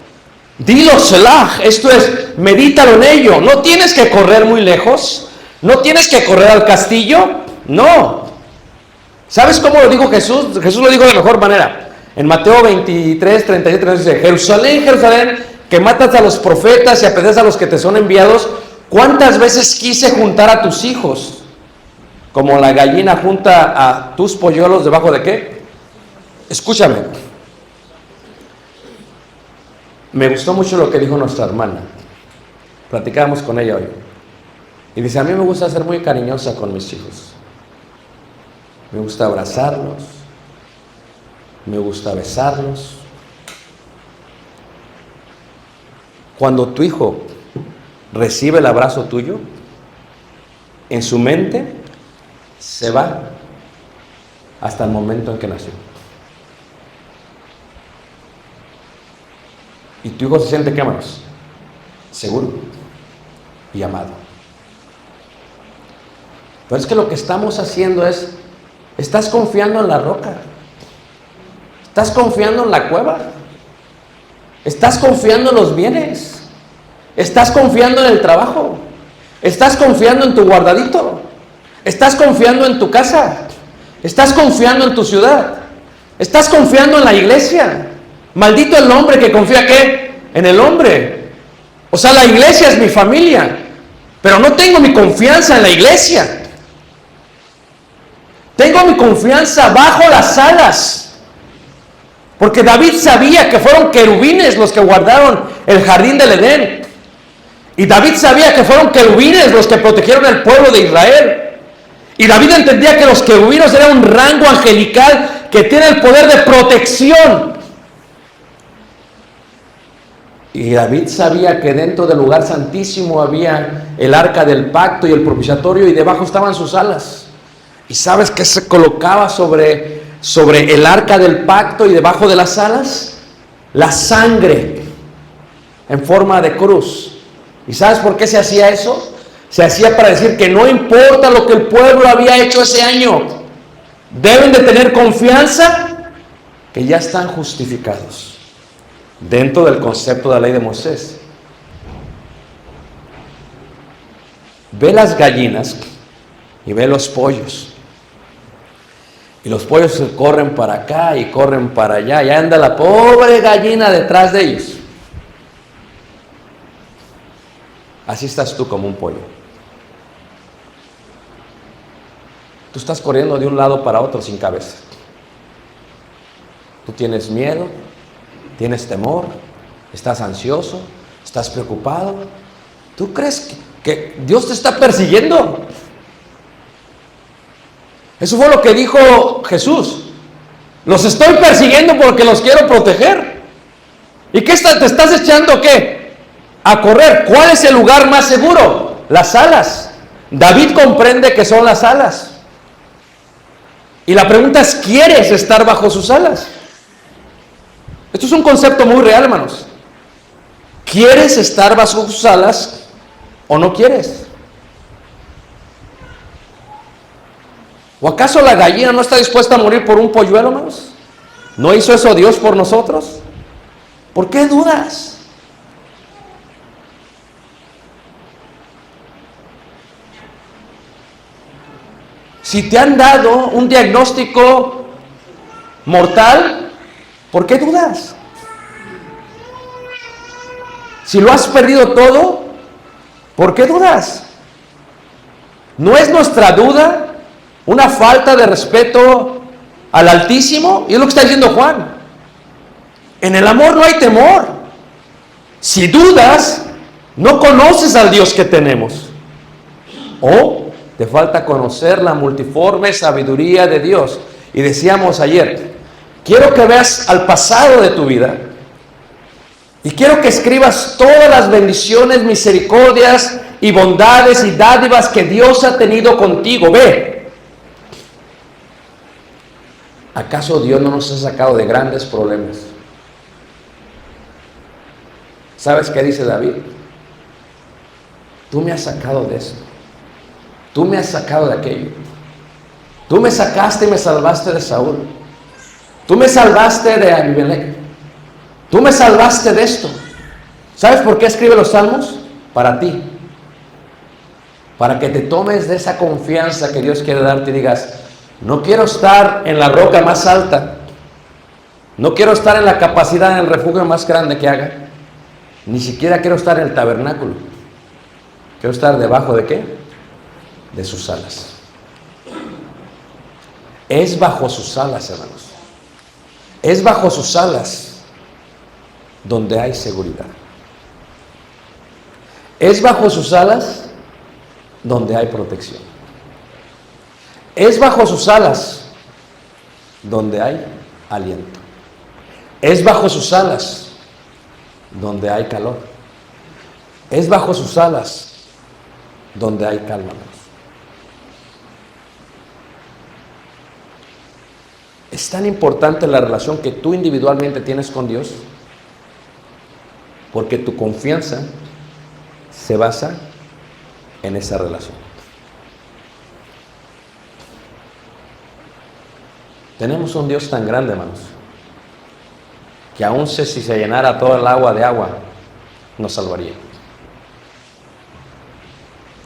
Dilo Selah, esto es, medítalo en ello. No tienes que correr muy lejos, no tienes que correr al castillo, no. ¿Sabes cómo lo dijo Jesús? Jesús lo dijo de mejor manera. En Mateo 23, 37 nos dice: Jerusalén, Jerusalén, que matas a los profetas y apedreas a los que te son enviados, ¿cuántas veces quise juntar a tus hijos? Como la gallina junta a tus polluelos debajo de ¿qué? Escúchame. Me gustó mucho lo que dijo nuestra hermana. Platicábamos con ella hoy. Y dice: a mí me gusta ser muy cariñosa con mis hijos. Me gusta abrazarlos. Me gusta besarlos. Cuando tu hijo recibe el abrazo tuyo, en su mente se va hasta el momento en que nació. Y tu hijo se siente, ¿qué, hermanos? Seguro y amado. Pero es que lo que estamos haciendo es, estás confiando en la roca, estás confiando en la cueva, estás confiando en los bienes, estás confiando en el trabajo, estás confiando en tu guardadito, estás confiando en tu casa, estás confiando en tu ciudad, estás confiando en la iglesia. Maldito el hombre que confía ¿qué? En el hombre. O sea, la iglesia es mi familia, pero no tengo mi confianza en la iglesia. Tengo mi confianza bajo las alas. Porque David sabía que fueron querubines los que guardaron el jardín del Edén. Y David sabía que fueron querubines los que protegieron el pueblo de Israel. Y David entendía que los querubines eran un rango angelical que tiene el poder de protección. Y David sabía que dentro del lugar santísimo había el arca del pacto y el propiciatorio, y debajo estaban sus alas. ¿Y sabes qué se colocaba sobre el arca del pacto y debajo de las alas? La sangre en forma de cruz. ¿Y sabes por qué se hacía eso? Se hacía para decir que no importa lo que el pueblo había hecho ese año, deben de tener confianza que ya están justificados dentro del concepto de la ley de Moisés. Ve las gallinas y ve los pollos. Y los pollos corren para acá y corren para allá. Y anda la pobre gallina detrás de ellos. Así estás tú como un pollo. Tú estás corriendo de un lado para otro sin cabeza. Tú tienes miedo, tienes temor, estás ansioso, estás preocupado. ¿Tú crees que Dios te está persiguiendo? Eso fue lo que dijo Jesús. Los estoy persiguiendo porque los quiero proteger. ¿Y qué te estás echando qué? A correr. ¿Cuál es el lugar más seguro? Las alas. David comprende que son las alas. Y la pregunta es, ¿quieres estar bajo sus alas? Esto es un concepto muy real, hermanos. ¿Quieres estar bajo sus alas o no quieres? ¿O acaso la gallina no está dispuesta a morir por un polluelo, hermanos? ¿No hizo eso Dios por nosotros? ¿Por qué dudas? Si te han dado un diagnóstico mortal, ¿por qué dudas? Si lo has perdido todo, ¿por qué dudas? ¿No es nuestra duda una falta de respeto al Altísimo? Y es lo que está diciendo Juan. En el amor no hay temor. Si dudas, no conoces al Dios que tenemos. O te falta conocer la multiforme sabiduría de Dios. Y decíamos ayer, quiero que veas al pasado de tu vida. Y quiero que escribas todas las bendiciones, misericordias y bondades y dádivas que Dios ha tenido contigo. Ve. ¿Acaso Dios no nos ha sacado de grandes problemas? ¿Sabes qué dice David? Tú me has sacado de esto. Tú me has sacado de aquello. Tú me sacaste y me salvaste de Saúl. Tú me salvaste de Abimelech. Tú me salvaste de esto. ¿Sabes por qué escribe los salmos? Para ti. Para que te tomes de esa confianza que Dios quiere darte y digas, no quiero estar en la roca más alta. No quiero estar en la capacidad, en el refugio más grande que haga. Ni siquiera quiero estar en el tabernáculo. Quiero estar debajo de ¿qué? De sus alas. Es bajo sus alas, hermanos. Es bajo sus alas donde hay seguridad. Es bajo sus alas donde hay protección. Es bajo sus alas donde hay aliento. Es bajo sus alas donde hay calor. Es bajo sus alas donde hay calma. Es tan importante la relación que tú individualmente tienes con Dios, porque tu confianza se basa en esa relación. Tenemos un Dios tan grande, hermanos, que aun si se llenara todo el agua de agua, nos salvaría.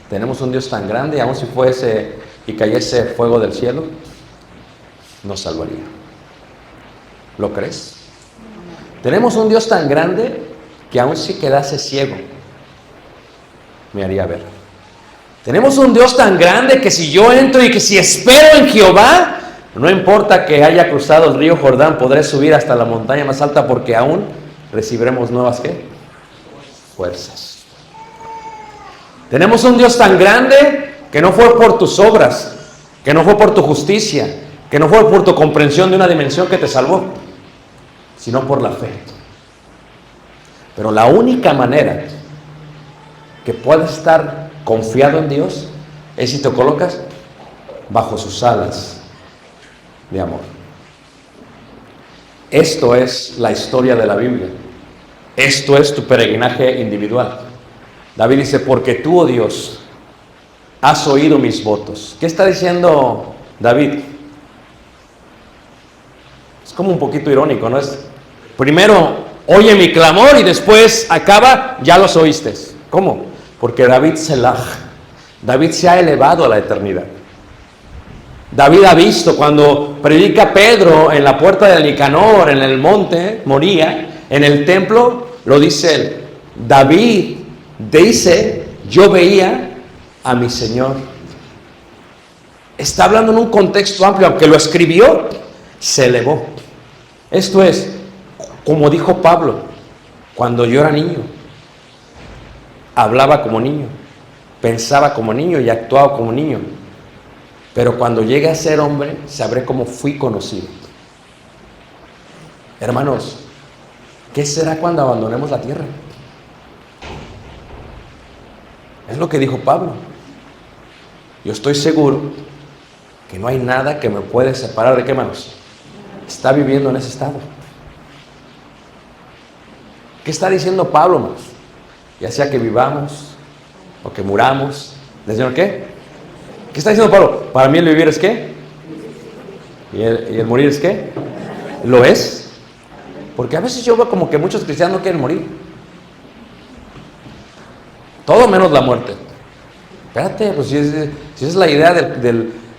Tenemos un Dios tan grande, aun si fuese y cayese fuego del cielo, nos salvaría. ¿Lo crees? Tenemos un Dios tan grande que aun si quedase ciego, me haría ver. Tenemos un Dios tan grande que si yo entro y que si espero en Jehová, no importa que haya cruzado el río Jordán, podré subir hasta la montaña más alta porque aún recibiremos nuevas ¿qué? Fuerzas. Tenemos un Dios tan grande que no fue por tus obras, que no fue por tu justicia, que no fue por tu comprensión de una dimensión que te salvó, sino por la fe. Pero la única manera que puedas estar confiado en Dios es si te colocas bajo sus alas de amor. Esto es la historia de la Biblia. Esto es tu peregrinaje individual. David dice, porque tú, oh Dios, has oído mis votos. ¿Qué está diciendo David? Es como un poquito irónico, ¿no? Es primero oye mi clamor y después acaba, ya los oíste. ¿Cómo? Porque David se ha elevado a la eternidad. David ha visto cuando predica Pedro en la puerta de Nicanor, en el monte Moría, en el templo, lo dice él. David dice, yo veía a mi Señor. Está hablando en un contexto amplio, aunque lo escribió, se elevó. Esto es, como dijo Pablo, cuando yo era niño, hablaba como niño, pensaba como niño y actuaba como niño. Pero cuando llegue a ser hombre, sabré cómo fui conocido. Hermanos, ¿qué será cuando abandonemos la tierra? Es lo que dijo Pablo. Yo estoy seguro que no hay nada que me puede separar de qué, hermanos. Está viviendo en ese estado. ¿Qué está diciendo Pablo, hermanos? Ya sea que vivamos o que muramos. ¿El Señor qué? ¿Qué está diciendo Pablo? Para mí el vivir es ¿qué? ¿Y el morir es qué? ¿Lo es? Porque a veces yo veo como que muchos cristianos no quieren morir. Todo menos la muerte. Espérate, pues si esa es la idea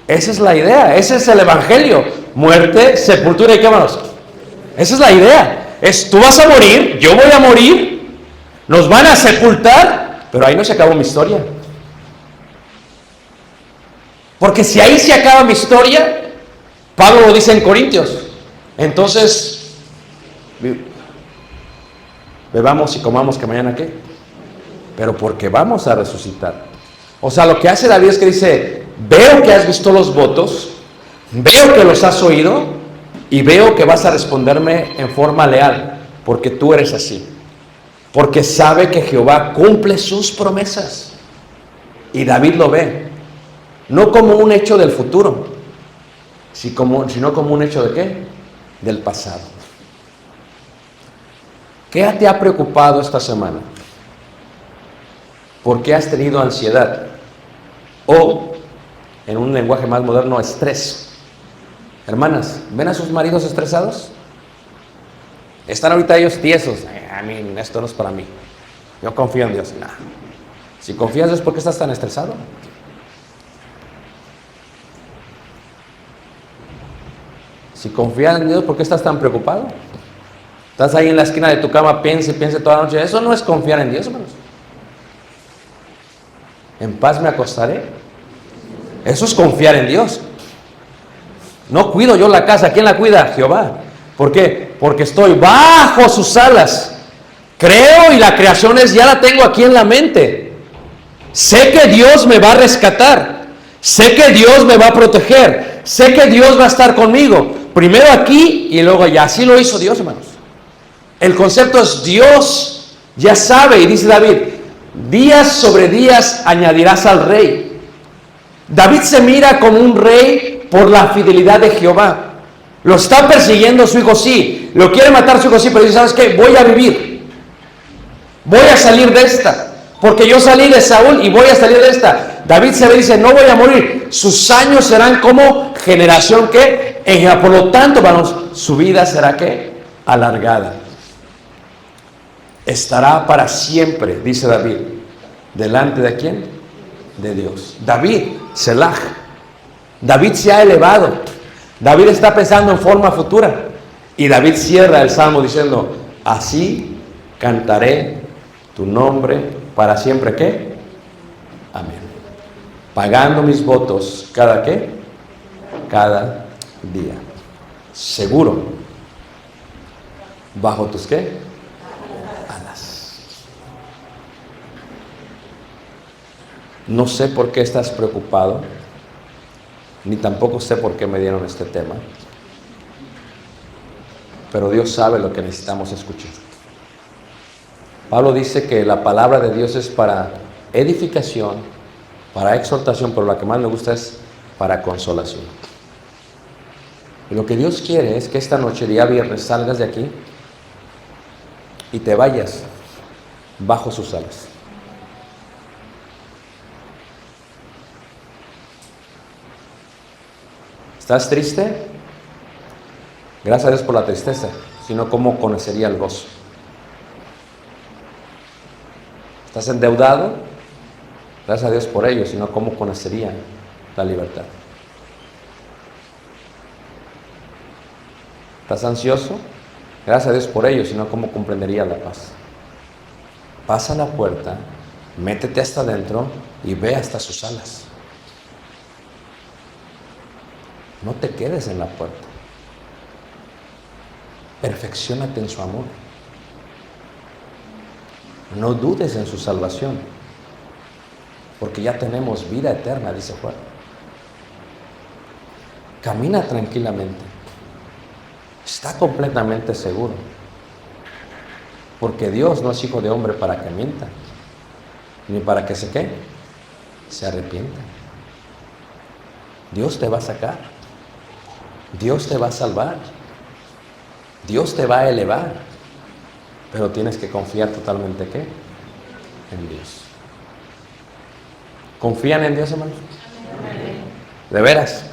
esa es la idea, ese es el evangelio. Muerte, sepultura y qué, hermanos. Esa es la idea. Tú vas a morir, yo voy a morir, nos van a sepultar, pero ahí no se acabó mi historia. Porque si ahí se acaba mi historia, Pablo lo dice en Corintios, entonces bebamos y comamos que mañana qué, pero porque vamos a resucitar. O sea, lo que hace David es que dice, veo que has visto los votos, veo que los has oído y veo que vas a responderme en forma leal, porque tú eres así, porque sabe que Jehová cumple sus promesas. Y David lo ve, no como un hecho del futuro, sino como un hecho de ¿qué? Del pasado. ¿Qué te ha preocupado esta semana? ¿Por qué has tenido ansiedad? O, en un lenguaje más moderno, estrés. Hermanas, ¿ven a sus maridos estresados? Están ahorita ellos tiesos. A mí, esto no es para mí. Yo confío en Dios. Nah. Si confías en Dios, ¿por qué estás tan estresado? Si confías en Dios, ¿por qué estás tan preocupado? Estás ahí en la esquina de tu cama, piensa y piensa toda la noche. Eso no es confiar en Dios, hermanos. En paz me acostaré. Eso es confiar en Dios. No cuido yo la casa. ¿Quién la cuida? Jehová. ¿Por qué? Porque estoy bajo sus alas. Creo y la creación ya la tengo aquí en la mente. Sé que Dios me va a rescatar. Sé que Dios me va a proteger. Sé que Dios va a estar conmigo. Primero aquí y luego allá. Así lo hizo Dios, hermanos. El concepto es Dios ya sabe, y dice David, días sobre días añadirás al rey. David se mira como un rey por la fidelidad de Jehová. Lo está persiguiendo su hijo, sí. Lo quiere matar su hijo, sí, pero dice, ¿sabes qué? Voy a vivir. Voy a salir de esta. Porque yo salí de Saúl y voy a salir de esta. David se ve y dice, no voy a morir. Sus años serán como generación que, por lo tanto, hermanos, su vida será que alargada. Estará para siempre, dice David, delante de quién? De Dios. David, Selah. David se ha elevado. David está pensando en forma futura. Y David cierra el salmo diciendo, así cantaré tu nombre para siempre. ¿Qué? Amén. Pagando mis votos cada ¿qué? Cada día. Seguro. Bajo tus ¿qué? No sé por qué estás preocupado, ni tampoco sé por qué me dieron este tema, pero Dios sabe lo que necesitamos escuchar. Pablo dice que la palabra de Dios es para edificación, para exhortación, pero la que más me gusta es para consolación. Y lo que Dios quiere es que esta noche, día viernes, salgas de aquí y te vayas bajo sus alas. ¿Estás triste? Gracias a Dios por la tristeza, sino ¿cómo conocería el gozo? ¿Estás endeudado? Gracias a Dios por ello, sino ¿cómo conocería la libertad? ¿Estás ansioso? Gracias a Dios por ello, sino ¿cómo comprendería la paz? Pasa la puerta, métete hasta adentro y ve hasta sus alas. No te quedes en la puerta. Perfecciónate en su amor. No dudes en su salvación, porque ya tenemos vida eterna, dice Juan. Camina tranquilamente. Está completamente seguro, porque Dios no es hijo de hombre para que mienta, ni para que se ¿qué? Se arrepienta. Dios te va a sacar. Dios te va a salvar. Dios te va a elevar. Pero tienes que confiar totalmente ¿qué? En Dios. ¿Confían en Dios, hermanos? ¿De veras?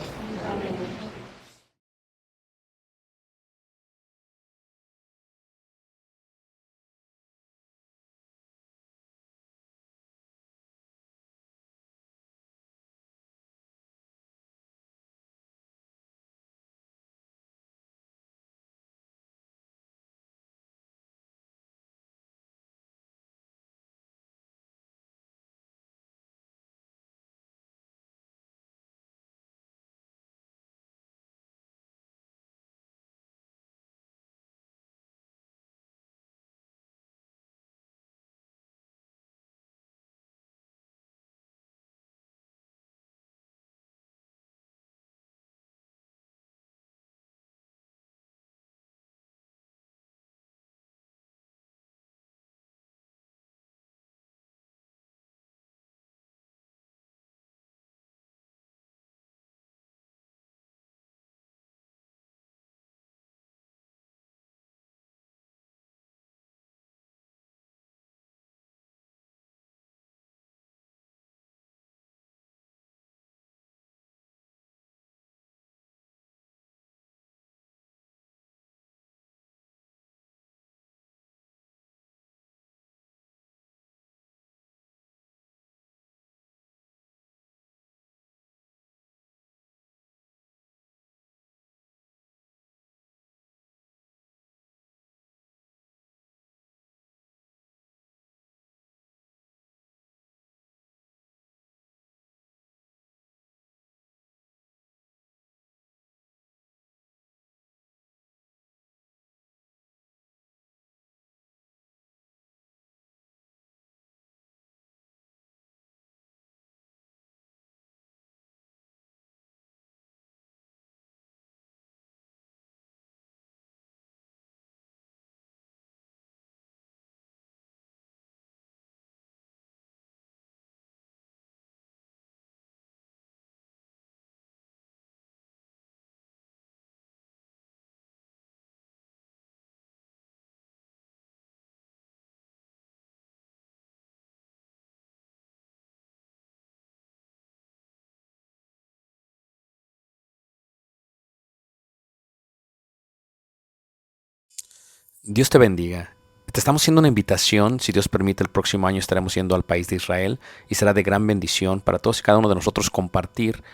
Dios te bendiga. Te estamos haciendo una invitación. Si Dios permite, el próximo año estaremos yendo al país de Israel y será de gran bendición para todos y cada uno de nosotros compartir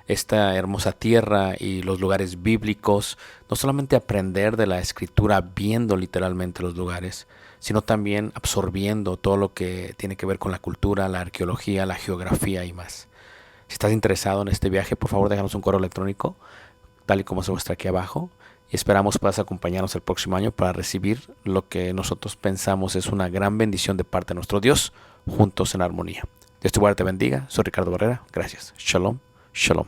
esta hermosa tierra y los lugares bíblicos. No solamente aprender de la escritura viendo literalmente los lugares, sino también absorbiendo todo lo que tiene que ver con la cultura, la arqueología, la geografía y más. Si estás interesado en este viaje, por favor déjanos un correo electrónico, tal y como se muestra aquí abajo. Y esperamos puedas acompañarnos el próximo año para recibir lo que nosotros pensamos es una gran bendición de parte de nuestro Dios, juntos en armonía. Dios te guarde, te bendiga. Soy Ricardo Barrera. Gracias. Shalom. Shalom.